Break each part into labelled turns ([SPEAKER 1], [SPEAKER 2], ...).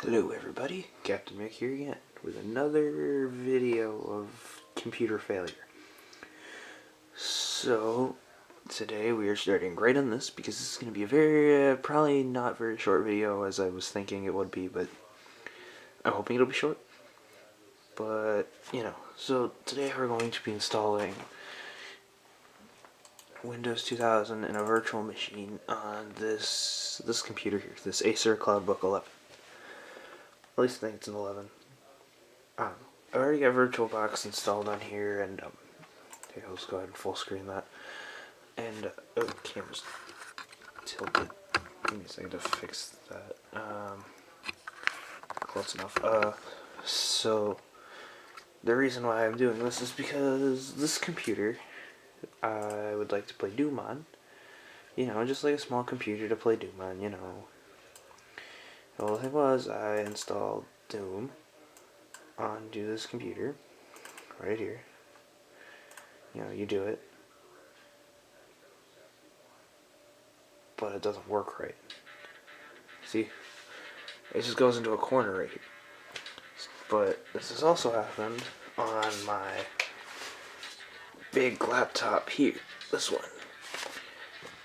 [SPEAKER 1] Hello everybody, Captain Mick here again with another video of computer failure. So today we are starting right on this because this is going to be a very, probably not very short video as I was thinking it would be, but I'm hoping it'll be short. But, so today we're going to be installing Windows 2000 in a virtual machine on this computer here, this Acer cloudbook 11. At least I think it's an 11. I don't know. I already got VirtualBox installed on here, and okay, let's go ahead and full screen that. And oh, the camera's tilted. Give me a second to fix that. Close enough. So the reason why I'm doing this is because this computer, I would like to play Doom on. Just like a small computer to play Doom on. Well, the thing was, I installed Doom onto this computer, right here. You do it, but it doesn't work right. See? It just goes into a corner right here. But this has also happened on my big laptop here, this one.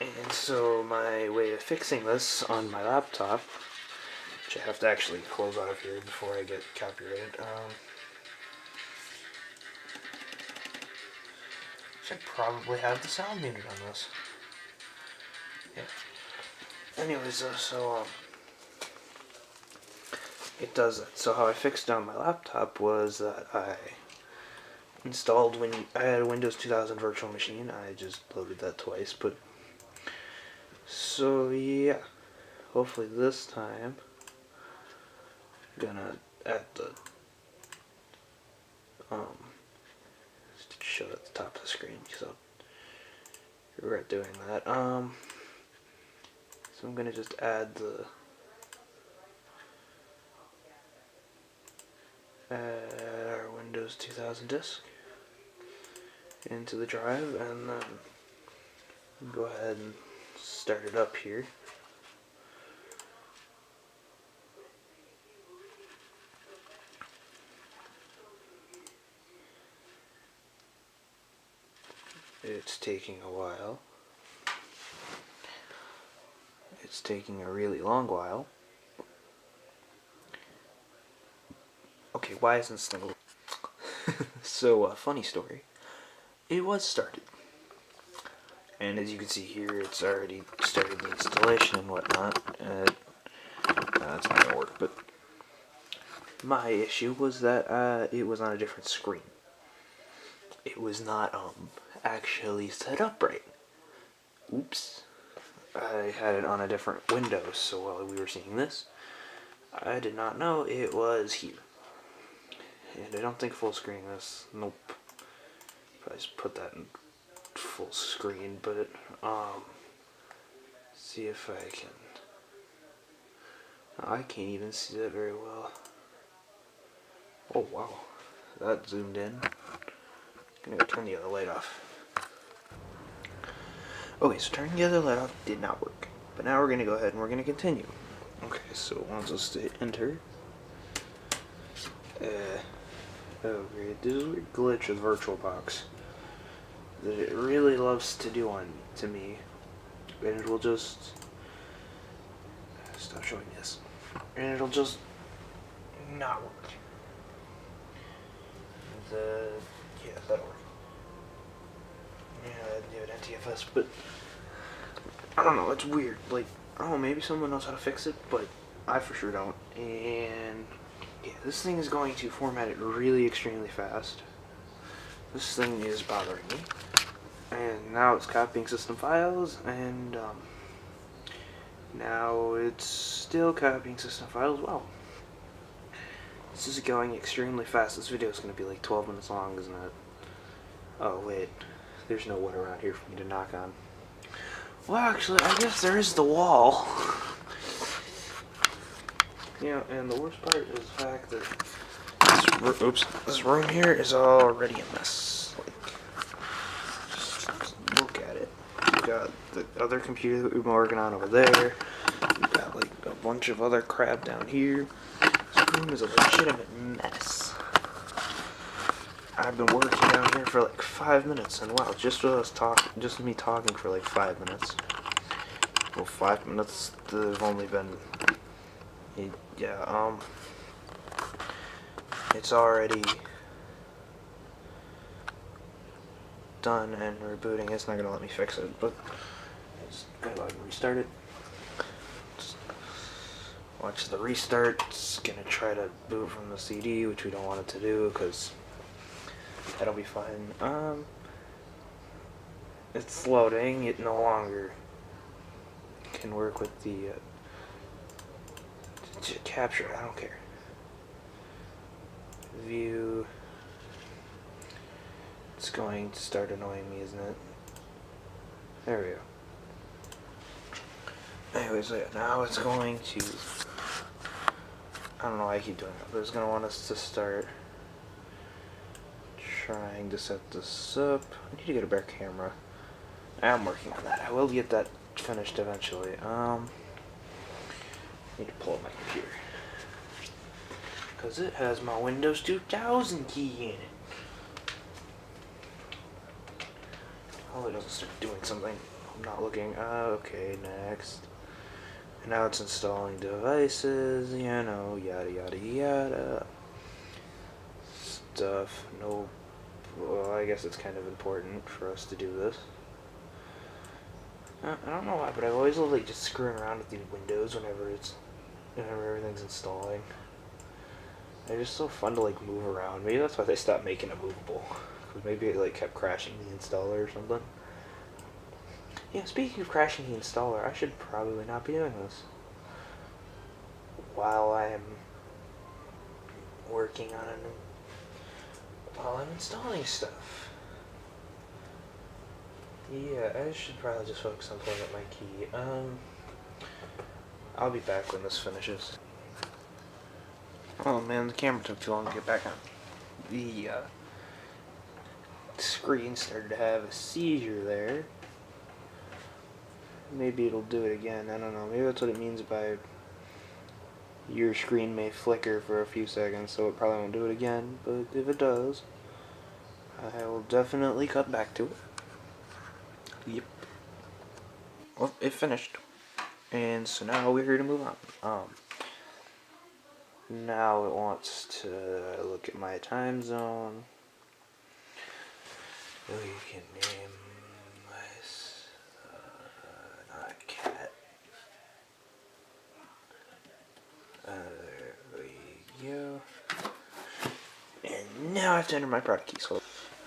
[SPEAKER 1] And so my way of fixing this on my laptop, which I have to actually close out of here before I get copyrighted. Should probably have the sound muted on this. Yeah. Anyways, it does that. So how I fixed it on my laptop was that I installed I had a Windows 2000 virtual machine. I just loaded that twice, but so yeah. Hopefully this time I'm gonna add the show at the top of the screen because I'll regret doing that. So I'm gonna just add our Windows 2000 disk into the drive, and then go ahead and start it up here. It's taking a while. It's taking a really long while. Okay, why isn't this thing? So, funny story. It was started. And as you can see here, it's already started the installation and whatnot. That's not gonna work, but my issue was that it was on a different screen. It was not actually set up right. Oops. I had it on a different window, so while we were seeing this, I did not know it was here. And I don't think full screen this. Nope. Probably just put that in full screen, but see if I can. I can't even see that very well. Oh wow, that zoomed in. I'm gonna turn the other light off. Okay, so turning the other light off did not work. But now we're going to go ahead and we're going to continue. Okay, so once let's hit enter. Oh great, this is a weird glitch with VirtualBox that it really loves to do to me. And it will just stop showing this. And it'll just not work. Yeah, that'll work. Yeah, I do it NTFS, but I don't know, it's weird. Like, oh, maybe someone knows how to fix it, but I for sure don't. And yeah, this thing is going to format it really extremely fast. This thing is bothering me. And now it's copying system files, and now it's still copying system files. Wow. This is going extremely fast. This video is going to be like 12 minutes long, isn't it? Oh, wait. There's no wood around here for me to knock on. Well, actually, I guess there is the wall. And the worst part is the fact that this room here is already a mess. Like, just look at it. We've got the other computer that we've been working on over there. We've got like a bunch of other crap down here. This room is a legitimate mess. I've been working down here for like 5 minutes, and wow, just me talking for like 5 minutes. Well, 5 minutes. There's only been, yeah, it's already done and rebooting. It's not gonna let me fix it, but it's gonna go ahead and restart it. Just watch the restart. It's gonna try to boot from the CD, which we don't want it to do because that'll be fine. It's loading. It no longer can work with the capture. I don't care. View. It's going to start annoying me, isn't it? There we go. Anyways, yeah, now it's going to, I don't know why I keep doing that, but it's going to want us to start trying to set this up. I need to get a better camera. I'm working on that. I will get that finished eventually. Need to pull up my computer because it has my Windows 2000 key in it. Oh, it doesn't start doing something. I'm not looking. Okay, next. And now it's installing devices, you know, yada yada yada. Stuff. No. Well, I guess it's kind of important for us to do this. I don't know why, but I always love like just screwing around with these windows whenever everything's installing. They're just so fun to like move around. Maybe that's why they stopped making it movable. Because maybe it like kept crashing the installer or something. Yeah, speaking of crashing the installer, I should probably not be doing this while I'm working on it, while I'm installing stuff. Yeah, I should probably just focus on pulling up my key. I'll be back when this finishes. Oh man, the camera took too long to get back on. The screen started to have a seizure there. Maybe it'll do it again, I don't know. Maybe that's what it means by your screen may flicker for a few seconds, so it probably won't do it again. But if it does, I will definitely cut back to it. Yep. Well, it finished. And so now we're here to move on. Now it wants to look at my time zone. We can name this not cat. There we go. And now I have to enter my product keys. So,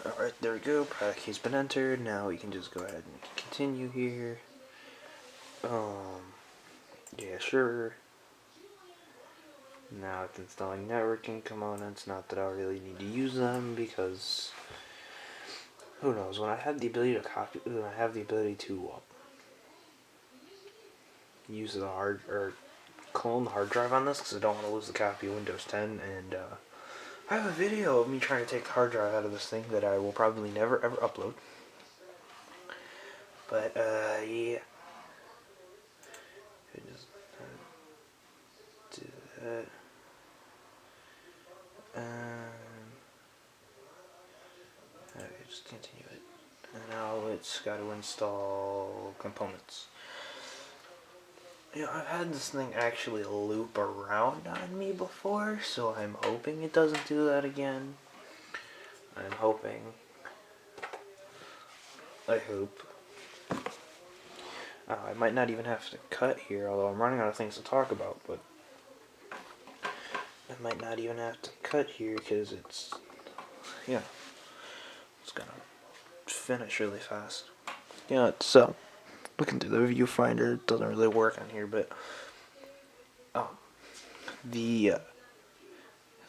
[SPEAKER 1] alright, there we go. Product key's been entered. Now we can just go ahead and continue here. Yeah, sure. Now it's installing networking components. Not that I really need to use them because who knows? When I have the ability to copy, when I have the ability to use the hard or clone the hard drive on this, because I don't want to lose the copy of Windows 10, and I have a video of me trying to take the hard drive out of this thing that I will probably never ever upload. But yeah. Just do that. Okay, just continue it. And now it's got to install components. You know, I've had this thing actually loop around on me before, so I'm hoping it doesn't do that again. I'm hoping. I hope. I might not even have to cut here, although I'm running out of things to talk about, but I might not even have to cut here because it's, yeah, it's gonna finish really fast. Yeah, it's, looking through the viewfinder, it doesn't really work on here, but, the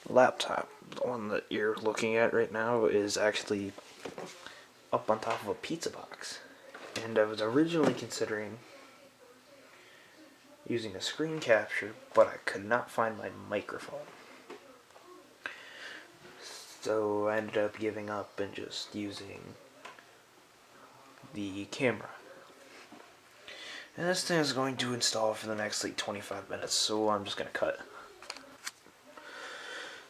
[SPEAKER 1] laptop, the one that you're looking at right now, is actually up on top of a pizza box. And I was originally considering using a screen capture, but I could not find my microphone. So I ended up giving up and just using the camera. And this thing is going to install for the next like 25 minutes, so I'm just going to cut.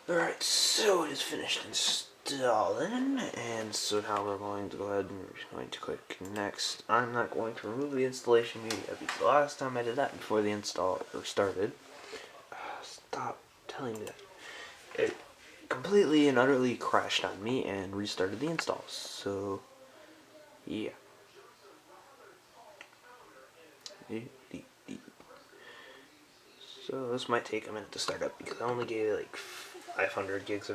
[SPEAKER 1] Alright, so it is finished installing, and so now we're going to go ahead and we're just going to click next. I'm not going to remove the installation media because the last time I did that before the install started, stop telling me that. It completely and utterly crashed on me and restarted the install. So, yeah. So this might take a minute to start up because I only gave it like 500 gigs.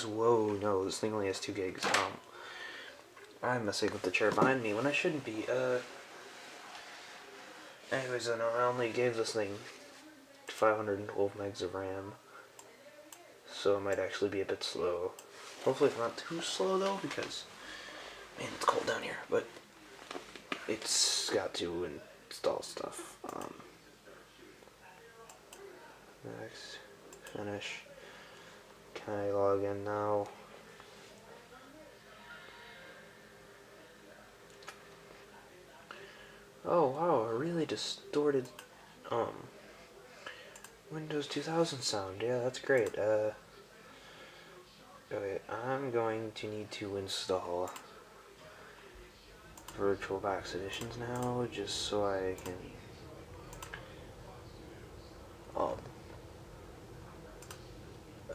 [SPEAKER 1] Whoa, no, this thing only has 2 gigs. I'm messing with the chair behind me when I shouldn't be. Anyways, I only gave this thing 512 megs of RAM, so it might actually be a bit slow. Hopefully it's not too slow though, because man, it's cold down here. But it's got to install stuff. Next, finish. Can I log in now? Oh wow, a really distorted Windows 2000 sound. Yeah, that's great. Okay, I'm going to need to install VirtualBox editions now, just so I can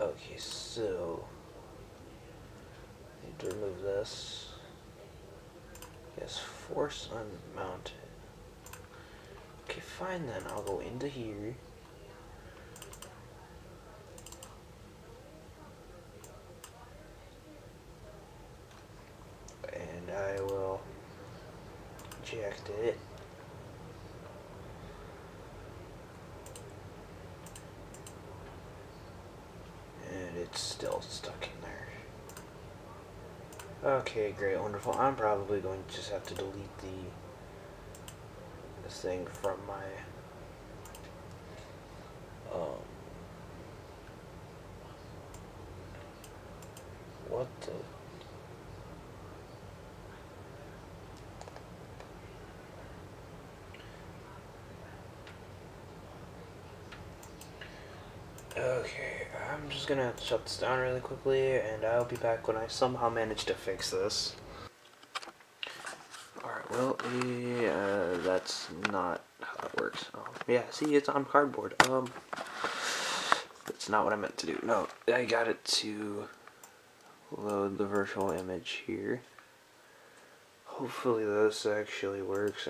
[SPEAKER 1] okay, so I need to remove this. Yes, force unmounted. Okay, fine then. I'll go into here. And I will eject it. And it's still stuck in there. Okay, great, wonderful. I'm probably going to just have to delete this thing from my what the okay, I'm just gonna shut this down really quickly, and I'll be back when I somehow manage to fix this. Alright, well, yeah, that's not how it works. Yeah, see, it's on cardboard. That's not what I meant to do. No, I got it to load the virtual image here. Hopefully this actually works.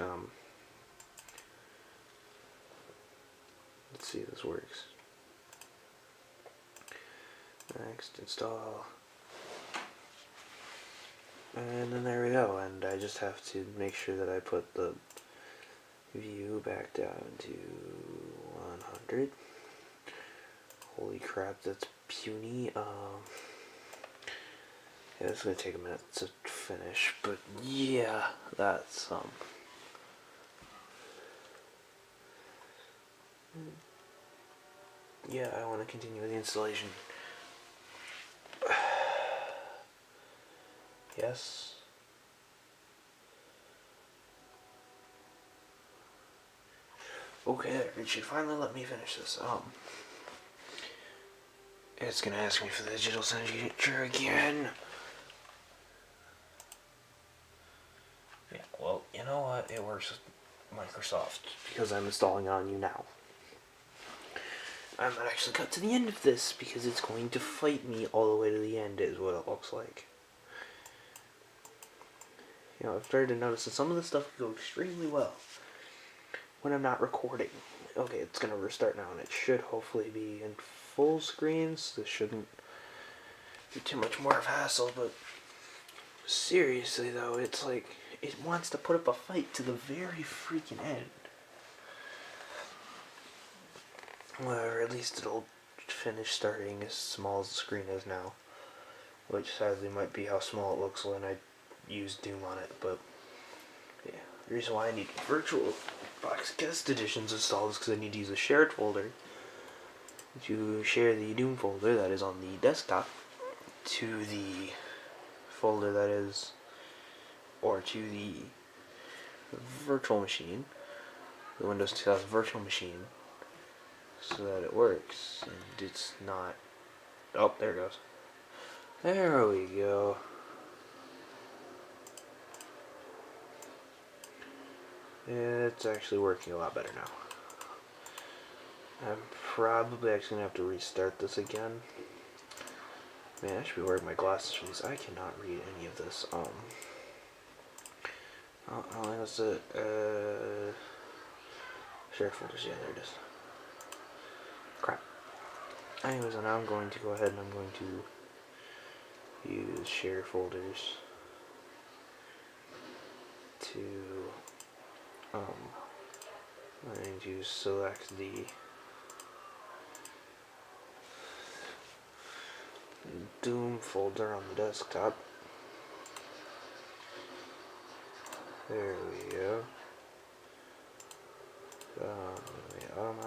[SPEAKER 1] Let's see if this works. Next, install. And then there we go, and I just have to make sure that I put the view back down to 100. Holy crap, that's puny. Yeah, it's gonna take a minute to finish, but yeah, that's yeah, I want to continue with the installation. Yes. Okay, it should finally let me finish this. It's gonna ask me for the digital signature again. Yeah, well, you know what? It works with Microsoft because I'm installing on you now. I might actually cut to the end of this because it's going to fight me all the way to the end, is what it looks like. You know, I've started to notice that some of the stuff can go extremely well when I'm not recording. Okay, it's gonna restart now, and it should hopefully be in full screen, so this shouldn't be too much more of a hassle, but seriously though, it's like, it wants to put up a fight to the very freaking end. Or at least it'll finish starting as small as the screen is now, which sadly might be how small it looks when I use Doom on it, but yeah. The reason why I need VirtualBox guest editions installed is because I need to use a shared folder to share the Doom folder that is on the desktop to the folder that is, or to the virtual machine, the Windows 2000 virtual machine, so that it works and it's not Oh, there it goes. There we go. It's actually working a lot better now. I'm probably actually going to have to restart this again. Man, I should be wearing my glasses for these. I cannot read any of this. Oh, that's it. Shared folders, yeah, there it is. Crap. Anyways, now I'm going to go ahead and I'm going to use share folders to I'm going to select the Doom folder on the desktop. There we go.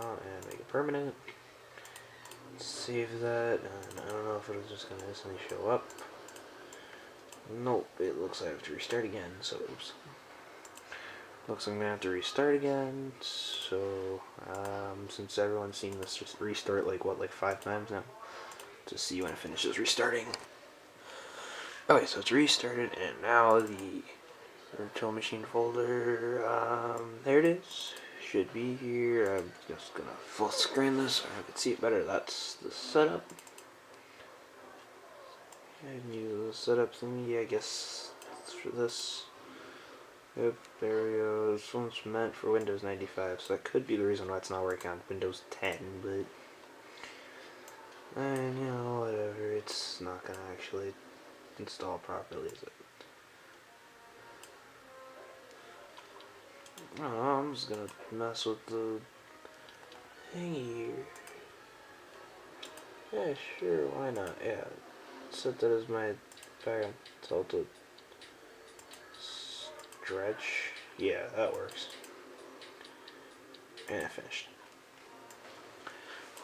[SPEAKER 1] Out and make it permanent. Save that, and I don't know if it's just going to instantly show up. Nope, it looks like I have to restart again, so oops. Looks like I'm going to have to restart again, so since everyone's seen this restart like 5 times now, to see when it finishes restarting. Okay, so it's restarted, and now the virtual machine folder, there it is. Should be here. I'm just gonna full screen this so I can see it better. That's the setup. And new setup thingy, I guess, for this. Yep, there we go. This one's meant for Windows 95, so that could be the reason why it's not working on Windows 10, but and you know, whatever, it's not gonna actually install properly, is it? Oh, I'm just gonna mess with the thingy here. Yeah, sure, why not? Yeah, set that as my background. Tell it to stretch. Yeah, that works. And I finished.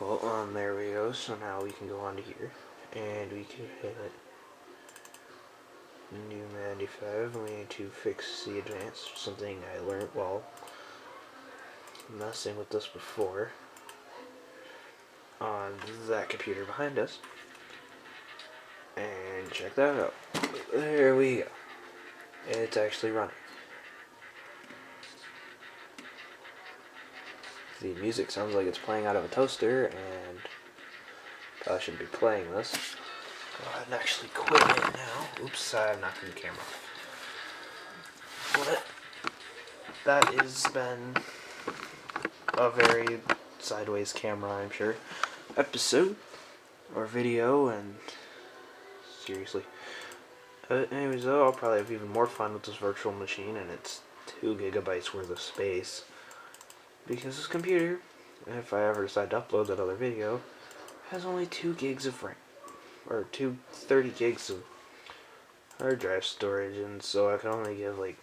[SPEAKER 1] Well, there we go. So now we can go on to here, and we can hit New 95. We need to fix the advanced, something I learned while messing with this before on that computer behind us. And check that out. There we go. It's actually running. The music sounds like it's playing out of a toaster, and I shouldn't be playing this. Go ahead and actually quit it now. Oops, I'm knocking the camera off. What? That has been a very sideways camera, I'm sure, episode or video, and seriously. Anyways, though, I'll probably have even more fun with this virtual machine, and it's 2 gigabytes worth of space. Because this computer, if I ever decide to upload that other video, has only 2 gigs of RAM, or 30 gigs of hard drive storage, and so I can only give like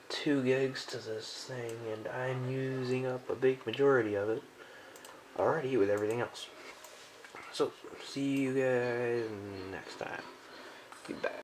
[SPEAKER 1] 2 gigs to this thing, and I'm using up a big majority of it already with everything else. So, see you guys next time. Goodbye.